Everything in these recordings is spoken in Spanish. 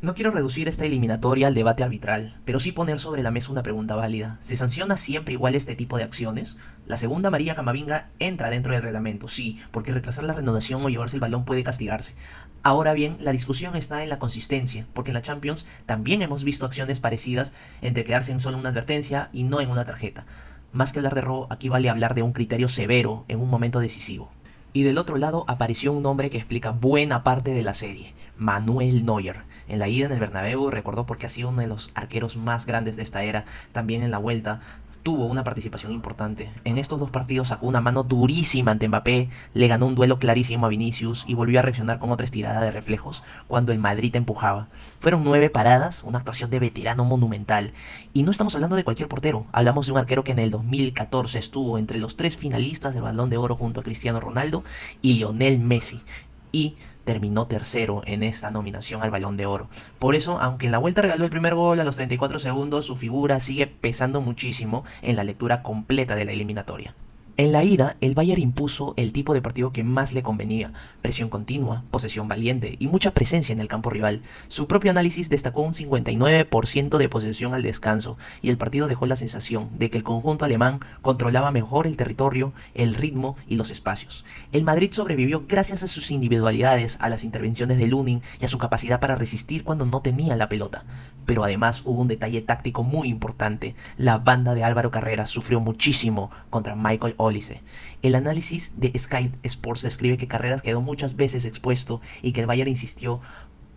No quiero reducir esta eliminatoria al debate arbitral, pero sí poner sobre la mesa una pregunta válida. ¿Se sanciona siempre igual este tipo de acciones? La segunda María Camavinga entra dentro del reglamento, sí, porque retrasar la renovación o llevarse el balón puede castigarse. Ahora bien, la discusión está en la consistencia, porque en la Champions también hemos visto acciones parecidas entre quedarse en solo una advertencia y no en una tarjeta. Más que hablar de robo, aquí vale hablar de un criterio severo en un momento decisivo. Y del otro lado apareció un nombre que explica buena parte de la serie, Manuel Neuer. En la ida en el Bernabéu recordó porque ha sido uno de los arqueros más grandes de esta era, también en la vuelta tuvo una participación importante. En estos dos partidos sacó una mano durísima ante Mbappé, le ganó un duelo clarísimo a Vinicius y volvió a reaccionar con otra estirada de reflejos cuando el Madrid empujaba. Fueron 9 paradas, una actuación de veterano monumental. Y no estamos hablando de cualquier portero, hablamos de un arquero que en el 2014 estuvo entre los 3 finalistas del Balón de Oro junto a Cristiano Ronaldo y Lionel Messi. Y terminó tercero en esta nominación al Balón de Oro. Por eso, aunque en la vuelta regaló el primer gol a los 34 segundos, su figura sigue pesando muchísimo en la lectura completa de la eliminatoria. En la ida, el Bayern impuso el tipo de partido que más le convenía, presión continua, posesión valiente y mucha presencia en el campo rival. Su propio análisis destacó un 59% de posesión al descanso, y el partido dejó la sensación de que el conjunto alemán controlaba mejor el territorio, el ritmo y los espacios. El Madrid sobrevivió gracias a sus individualidades, a las intervenciones de Lunin y a su capacidad para resistir cuando no tenía la pelota. Pero además hubo un detalle táctico muy importante: la banda de Álvaro Carreras sufrió muchísimo contra Michael Olise. El análisis de Sky Sports describe que Carreras quedó muchas veces expuesto y que el Bayern insistió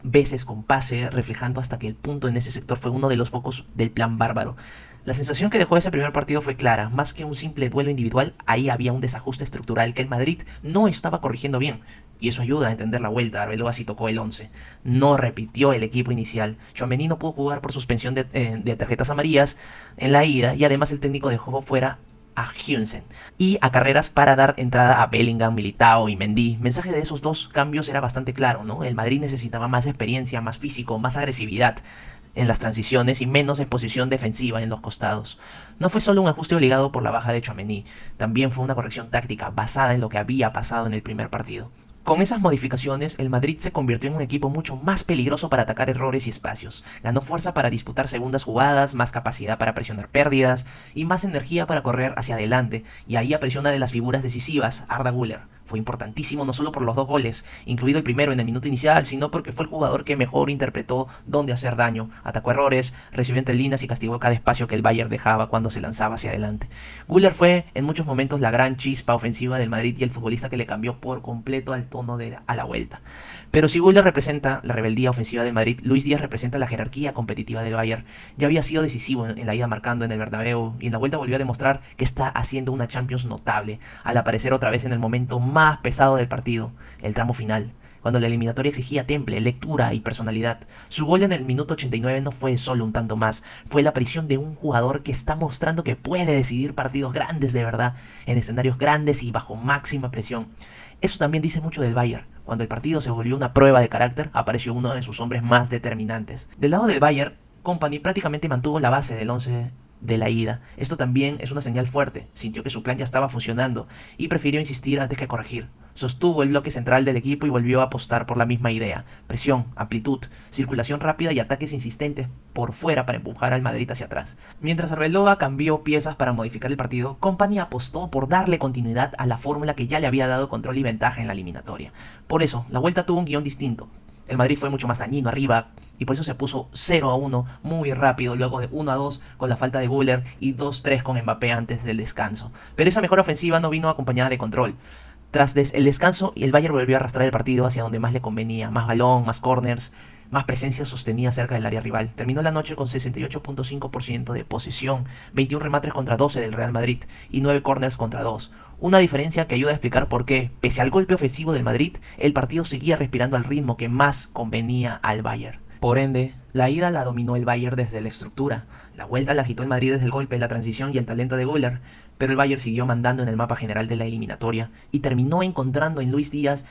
veces con pase, reflejando hasta que el punto en ese sector fue uno de los focos del plan bárbaro. La sensación que dejó ese primer partido fue clara: más que un simple duelo individual, ahí había un desajuste estructural que el Madrid no estaba corrigiendo bien. Y eso ayuda a entender la vuelta. Arbeloa sí tocó el 11. No repitió el equipo inicial. Tchouaméni no pudo jugar por suspensión de tarjetas amarillas en la ida, y además el técnico dejó fuera a Huijsen y a Carreras para dar entrada a Bellingham, Militao y Mendy. El mensaje de esos dos cambios era bastante claro, ¿no? El Madrid necesitaba más experiencia, más físico, más agresividad en las transiciones y menos exposición defensiva en los costados. No fue solo un ajuste obligado por la baja de Tchouaméni, también fue una corrección táctica basada en lo que había pasado en el primer partido. Con esas modificaciones, el Madrid se convirtió en un equipo mucho más peligroso para atacar errores y espacios. Ganó fuerza para disputar segundas jugadas, más capacidad para presionar pérdidas y más energía para correr hacia adelante. Y ahí apareció una de las figuras decisivas, Arda Güler. Fue importantísimo no solo por los 2 goles, incluido el primero en el minuto inicial, sino porque fue el jugador que mejor interpretó dónde hacer daño. Atacó errores, recibió entre líneas y castigó cada espacio que el Bayern dejaba cuando se lanzaba hacia adelante. Güler fue en muchos momentos la gran chispa ofensiva del Madrid y el futbolista que le cambió por completo al tono a la vuelta. Pero si Güler representa la rebeldía ofensiva del Madrid, Luis Díaz representa la jerarquía competitiva del Bayern. Ya había sido decisivo en la ida marcando en el Bernabéu, y en la vuelta volvió a demostrar que está haciendo una Champions notable, al aparecer otra vez en el momento más pesado del partido, el tramo final, cuando la eliminatoria exigía temple, lectura y personalidad. Su gol en el minuto 89 no fue solo un tanto más, fue la aparición de un jugador que está mostrando que puede decidir partidos grandes de verdad, en escenarios grandes y bajo máxima presión. Eso también dice mucho del Bayern. Cuando el partido se volvió una prueba de carácter, apareció uno de sus hombres más determinantes. Del lado del Bayern, Kompany prácticamente mantuvo la base del 11 de la ida. Esto también es una señal fuerte. Sintió que su plan ya estaba funcionando y prefirió insistir antes que corregir. Sostuvo el bloque central del equipo y volvió a apostar por la misma idea: presión, amplitud, circulación rápida y ataques insistentes por fuera para empujar al Madrid hacia atrás. Mientras Arbeloa cambió piezas para modificar el partido, Kompany apostó por darle continuidad a la fórmula que ya le había dado control y ventaja en la eliminatoria. Por eso, la vuelta tuvo un guión distinto. El Madrid fue mucho más dañino arriba y por eso se puso 0-1 muy rápido, luego de 1-2 con la falta de Güler y 2-3 con Mbappé antes del descanso. Pero esa mejor ofensiva no vino acompañada de control. Tras el descanso, el Bayern volvió a arrastrar el partido hacia donde más le convenía: más balón, más corners, más presencia sostenida cerca del área rival. Terminó la noche con 68.5% de posesión, 21 remates contra 12 del Real Madrid y 9 corners contra 2. Una diferencia que ayuda a explicar por qué, pese al golpe ofensivo del Madrid, el partido seguía respirando al ritmo que más convenía al Bayern. Por ende, la ida la dominó el Bayern desde la estructura, la vuelta la agitó el Madrid desde el golpe, la transición y el talento de Güler, pero el Bayern siguió mandando en el mapa general de la eliminatoria y terminó encontrando en Luis Díaz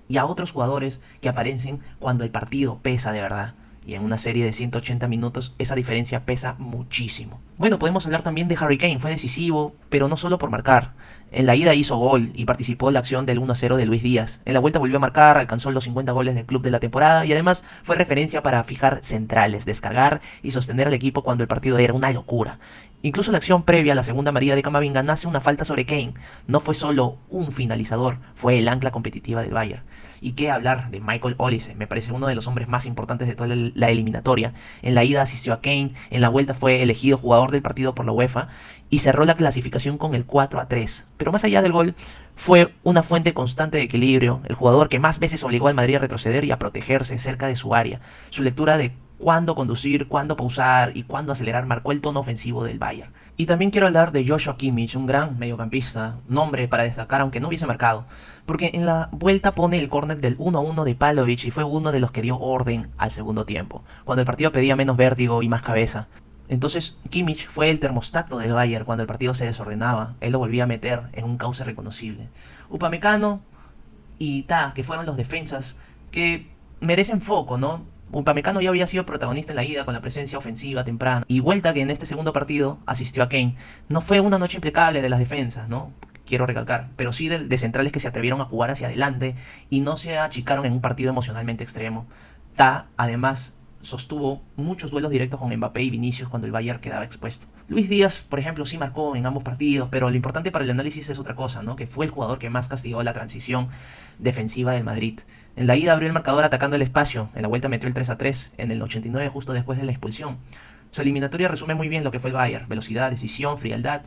y a otros jugadores que aparecen cuando el partido pesa de verdad. Y en una serie de 180 minutos esa diferencia pesa muchísimo. Bueno, podemos hablar también de Harry Kane. Fue decisivo, pero no solo por marcar. En la ida hizo gol y participó en la acción del 1-0 de Luis Díaz. En la vuelta volvió a marcar, alcanzó los 50 goles del club de la temporada y además fue referencia para fijar centrales, descargar y sostener al equipo cuando el partido era una locura. Incluso la acción previa a la segunda amarilla de Camavinga nace una falta sobre Kane. No fue solo un finalizador, fue el ancla competitiva del Bayern. Y qué hablar de Michael Olise, me parece uno de los hombres más importantes de toda la eliminatoria. En la ida asistió a Kane, en la vuelta fue elegido jugador del partido por la UEFA y cerró la clasificación con el 4-3. Pero más allá del gol, fue una fuente constante de equilibrio, el jugador que más veces obligó al Madrid a retroceder y a protegerse cerca de su área. Su lectura de cuándo conducir, cuándo pausar y cuándo acelerar marcó el tono ofensivo del Bayern. Y también quiero hablar de Joshua Kimmich, un gran mediocampista, nombre para destacar aunque no hubiese marcado, porque en la vuelta pone el córner del 1-1 de Pavlovic y fue uno de los que dio orden al segundo tiempo, cuando el partido pedía menos vértigo y más cabeza. Entonces Kimmich fue el termostato del Bayern cuando el partido se desordenaba, él lo volvía a meter en un cauce reconocible. Upamecano y Ta, que fueron los defensas que merecen foco, ¿no? Upamecano ya había sido protagonista en la ida con la presencia ofensiva temprana y vuelta que en este segundo partido asistió a Kane. No fue una noche impecable de las defensas, ¿no? Quiero recalcar, pero sí de centrales que se atrevieron a jugar hacia adelante y no se achicaron en un partido emocionalmente extremo. Ta, además, sostuvo muchos duelos directos con Mbappé y Vinicius cuando el Bayern quedaba expuesto. Luis Díaz, por ejemplo, sí marcó en ambos partidos, pero lo importante para el análisis es otra cosa, ¿no? Que fue el jugador que más castigó la transición defensiva del Madrid. En la ida abrió el marcador atacando el espacio, en la vuelta metió el 3-3, en el 89 justo después de la expulsión. Su eliminatoria resume muy bien lo que fue el Bayern: velocidad, decisión, frialdad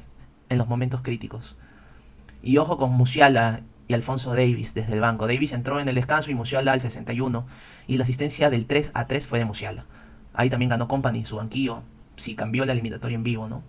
en los momentos críticos. Y ojo con Musiala y Alphonso Davies desde el banco. Davies entró en el descanso y Musiala al 61, y la asistencia del 3-3 fue de Musiala. Ahí también ganó Kompany, su banquillo, sí cambió la eliminatoria en vivo, ¿no?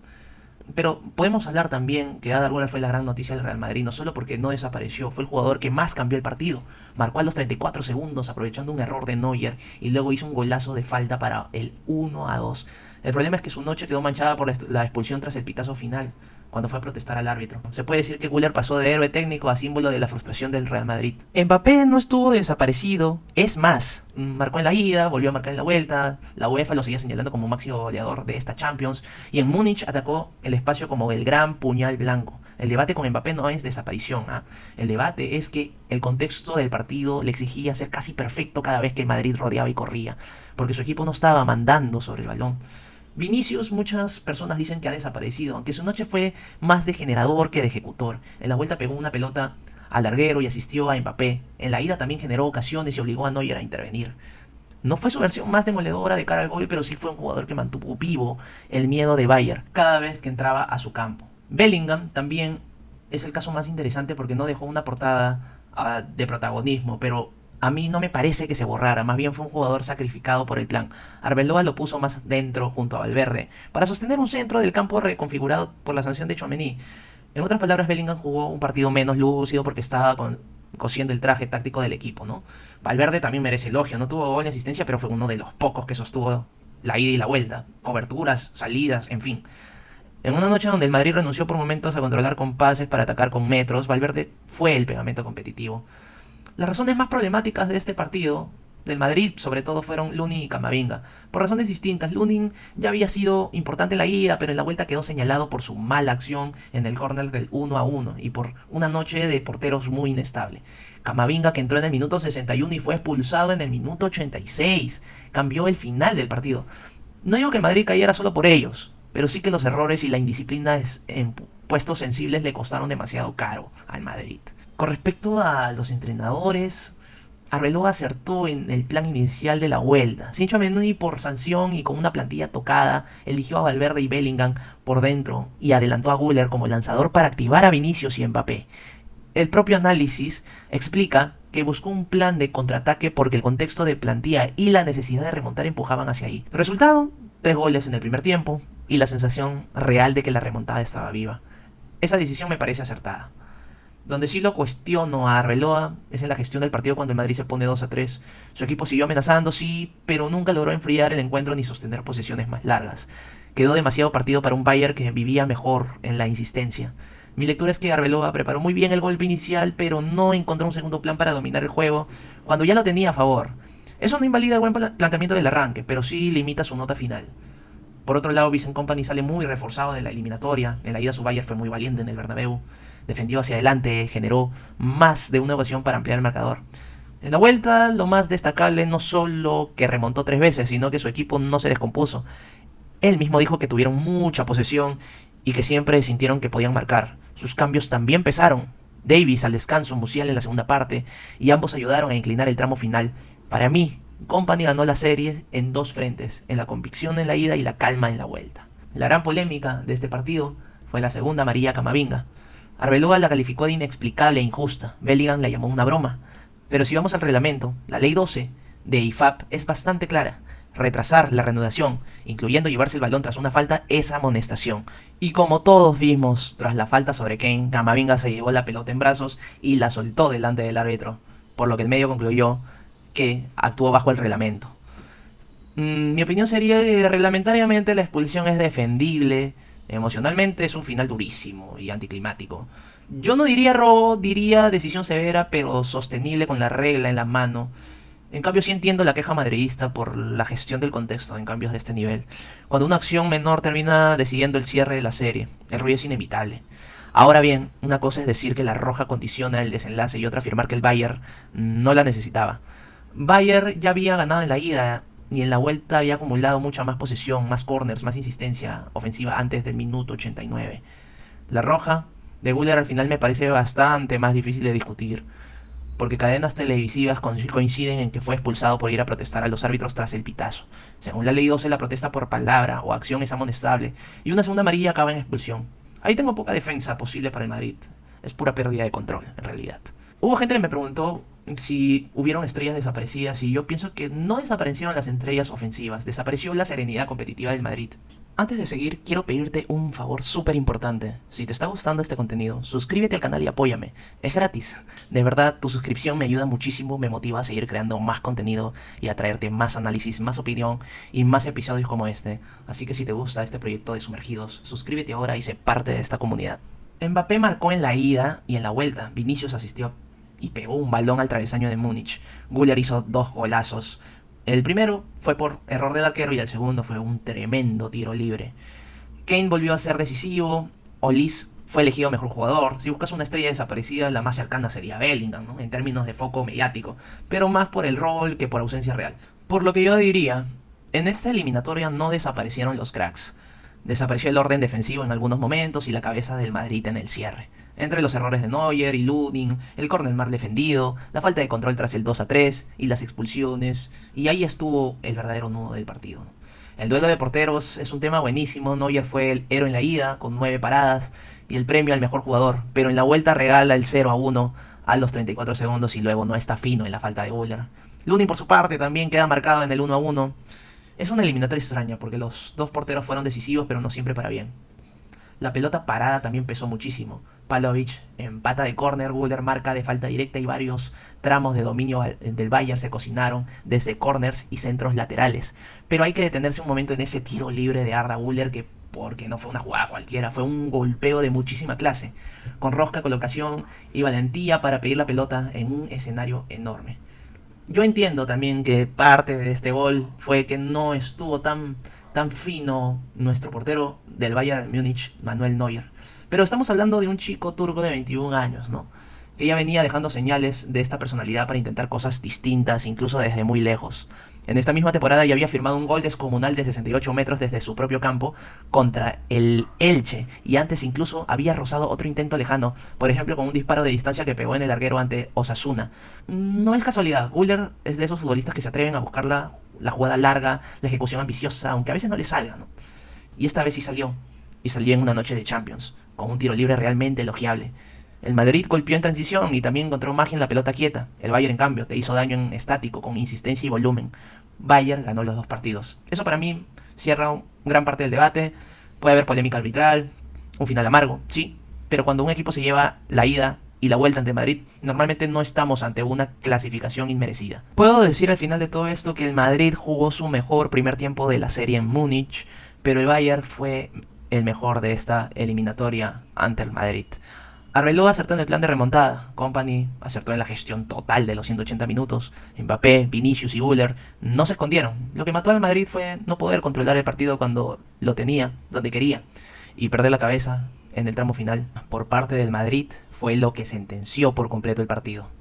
Pero podemos hablar también que Arda Güler fue la gran noticia del Real Madrid, no solo porque no desapareció, fue el jugador que más cambió el partido. Marcó a los 34 segundos aprovechando un error de Neuer y luego hizo un golazo de falta para el 1-2. El problema es que su noche quedó manchada por la expulsión tras el pitazo final, cuando fue a protestar al árbitro. Se puede decir que Güler pasó de héroe técnico a símbolo de la frustración del Real Madrid. Mbappé no estuvo desaparecido, es más, marcó en la ida, volvió a marcar en la vuelta, la UEFA lo seguía señalando como máximo goleador de esta Champions, y en Múnich atacó el espacio como el gran puñal blanco. El debate con Mbappé no es desaparición, ¿eh? El debate es que el contexto del partido le exigía ser casi perfecto cada vez que el Madrid rodeaba y corría, porque su equipo no estaba mandando sobre el balón. Vinicius, muchas personas dicen que ha desaparecido, aunque su noche fue más de generador que de ejecutor. En la vuelta pegó una pelota al larguero y asistió a Mbappé. En la ida también generó ocasiones y obligó a Neuer a intervenir. No fue su versión más demoledora de cara al gol, pero sí fue un jugador que mantuvo vivo el miedo de Bayern cada vez que entraba a su campo. Bellingham también es el caso más interesante porque no dejó una portada de protagonismo, pero a mí no me parece que se borrara, más bien fue un jugador sacrificado por el plan. Arbeloa lo puso más dentro junto a Valverde, para sostener un centro del campo reconfigurado por la sanción de Tchouaméni. En otras palabras, Bellingham jugó un partido menos lúcido porque estaba cosiendo el traje táctico del equipo, ¿no? Valverde también merece elogio, no tuvo gol ni asistencia, pero fue uno de los pocos que sostuvo la ida y la vuelta, coberturas, salidas, en fin. En una noche donde el Madrid renunció por momentos a controlar con pases para atacar con metros, Valverde fue el pegamento competitivo. Las razones más problemáticas de este partido del Madrid, sobre todo, fueron Lunin y Camavinga. Por razones distintas, Lunin ya había sido importante en la ida, pero en la vuelta quedó señalado por su mala acción en el córner del 1-1 y por una noche de porteros muy inestable. Camavinga, que entró en el minuto 61 y fue expulsado en el minuto 86, cambió el final del partido. No digo que el Madrid cayera solo por ellos, pero sí que los errores y la indisciplina en puestos sensibles le costaron demasiado caro al Madrid. Con respecto a los entrenadores, Arbeloa acertó en el plan inicial de la vuelta. Sin Tchouaméni por sanción y con una plantilla tocada, eligió a Valverde y Bellingham por dentro y adelantó a Güler como lanzador para activar a Vinicius y Mbappé. El propio análisis explica que buscó un plan de contraataque porque el contexto de plantilla y la necesidad de remontar empujaban hacia ahí. Resultado, 3 goles en el primer tiempo y la sensación real de que la remontada estaba viva. Esa decisión me parece acertada. Donde sí lo cuestiono a Arbeloa es en la gestión del partido cuando el Madrid se pone 2-3. Su equipo siguió amenazando, sí, pero nunca logró enfriar el encuentro ni sostener posesiones más largas. Quedó demasiado partido para un Bayern que vivía mejor en la insistencia. Mi lectura es que Arbeloa preparó muy bien el golpe inicial, pero no encontró un segundo plan para dominar el juego cuando ya lo tenía a favor. Eso no invalida el buen planteamiento del arranque, pero sí limita su nota final. Por otro lado, Vincent Kompany sale muy reforzado de la eliminatoria. En la ida su Bayern fue muy valiente en el Bernabéu. defendió hacia adelante, generó más de una ocasión para ampliar el marcador. En la vuelta, lo más destacable no solo que remontó 3 veces, sino que su equipo no se descompuso. Él mismo dijo que tuvieron mucha posesión y que siempre sintieron que podían marcar. Sus cambios también pesaron. Davis al descanso, Musial en la segunda parte, y ambos ayudaron a inclinar el tramo final. Para mí, Company ganó la serie en dos frentes, en la convicción en la ida y la calma en la vuelta. La gran polémica de este partido fue la segunda amarilla a Camavinga. Arbeloa la calificó de inexplicable e injusta, Bellingham la llamó una broma. Pero si vamos al reglamento, la ley 12 de IFAB es bastante clara. Retrasar la reanudación, incluyendo llevarse el balón tras una falta, es amonestación. Y como todos vimos, tras la falta sobre Kane, Camavinga se llevó la pelota en brazos y la soltó delante del árbitro, por lo que el medio concluyó que actuó bajo el reglamento. Mi opinión sería que reglamentariamente la expulsión es defendible, emocionalmente es un final durísimo y anticlimático. Yo no diría robo, diría decisión severa, pero sostenible con la regla en la mano. En cambio sí entiendo la queja madridista por la gestión del contexto en cambios de este nivel. Cuando una acción menor termina decidiendo el cierre de la serie, el ruido es inevitable. Ahora bien, una cosa es decir que la roja condiciona el desenlace y otra afirmar que el Bayern no la necesitaba. Bayern ya había ganado en la ida y en la vuelta había acumulado mucha más posesión, más corners, más insistencia ofensiva antes del minuto 89. La roja de Güler al final me parece bastante más difícil de discutir, porque cadenas televisivas coinciden en que fue expulsado por ir a protestar a los árbitros tras el pitazo. Según la ley 12, la protesta por palabra o acción es amonestable, y una segunda amarilla acaba en expulsión. Ahí tengo poca defensa posible para el Madrid. Es pura pérdida de control, en realidad. Hubo gente que me preguntó si hubieron estrellas desaparecidas, y yo pienso que no desaparecieron las estrellas ofensivas, desapareció la serenidad competitiva del Madrid. Antes de seguir, quiero pedirte un favor súper importante. Si te está gustando este contenido, suscríbete al canal y apóyame. Es gratis. De verdad, tu suscripción me ayuda muchísimo, me motiva a seguir creando más contenido y a traerte más análisis, más opinión y más episodios como este. Así que si te gusta este proyecto de Sumergidos, suscríbete ahora y sé parte de esta comunidad. Mbappé marcó en la ida y en la vuelta. Vinicius asistió y pegó un balón al travesaño de Múnich. Güler hizo 2 golazos. El primero fue por error del arquero y el segundo fue un tremendo tiro libre. Kane volvió a ser decisivo, Olise fue elegido mejor jugador. Si buscas una estrella desaparecida, la más cercana sería Bellingham, ¿no? En términos de foco mediático, pero más por el rol que por ausencia real. Por lo que yo diría, en esta eliminatoria no desaparecieron los cracks. Desapareció el orden defensivo en algunos momentos y la cabeza del Madrid en el cierre. Entre los errores de Neuer y Ludin, el córner mal defendido, la falta de control tras el 2-3 y las expulsiones, y ahí estuvo el verdadero nudo del partido. El duelo de porteros es un tema buenísimo. Neuer fue el héroe en la ida con 9 paradas y el premio al mejor jugador, pero en la vuelta regala el 0-1 a los 34 segundos y luego no está fino en la falta de Güler. Ludin por su parte también queda marcado en el 1-1. Es una eliminatoria extraña porque los dos porteros fueron decisivos, pero no siempre para bien. La pelota parada también pesó muchísimo. Pavlovic empata de córner, Güler marca de falta directa y varios tramos de dominio del Bayern se cocinaron desde corners y centros laterales. Pero hay que detenerse un momento en ese tiro libre de Arda Güler, que porque no fue una jugada cualquiera, fue un golpeo de muchísima clase, con rosca, colocación y valentía para pedir la pelota en un escenario enorme. Yo entiendo también que parte de este gol fue que no estuvo tan fino nuestro portero del Bayern Múnich, Manuel Neuer. Pero estamos hablando de un chico turco de 21 años, ¿no? Que ya venía dejando señales de esta personalidad para intentar cosas distintas, incluso desde muy lejos. En esta misma temporada ya había firmado un gol descomunal de 68 metros desde su propio campo contra el Elche, y antes incluso había rozado otro intento lejano, por ejemplo con un disparo de distancia que pegó en el larguero ante Osasuna. No es casualidad, Güler es de esos futbolistas que se atreven a buscar la jugada larga, la ejecución ambiciosa, aunque a veces no le salga, ¿no? Y esta vez sí salió, y salió en una noche de Champions, con un tiro libre realmente elogiable. El Madrid golpeó en transición y también encontró magia en la pelota quieta. El Bayern, en cambio, te hizo daño en estático, con insistencia y volumen. Bayern ganó los 2 partidos. Eso para mí cierra gran parte del debate. Puede haber polémica arbitral, un final amargo, sí, pero cuando un equipo se lleva la ida y la vuelta ante Madrid, normalmente no estamos ante una clasificación inmerecida. Puedo decir al final de todo esto que el Madrid jugó su mejor primer tiempo de la serie en Múnich, pero el Bayern fue el mejor de esta eliminatoria ante el Madrid. Arbeloa acertó en el plan de remontada, Company acertó en la gestión total de los 180 minutos, Mbappé, Vinicius y Güler no se escondieron. Lo que mató al Madrid fue no poder controlar el partido cuando lo tenía, donde quería, y perder la cabeza en el tramo final por parte del Madrid fue lo que sentenció por completo el partido.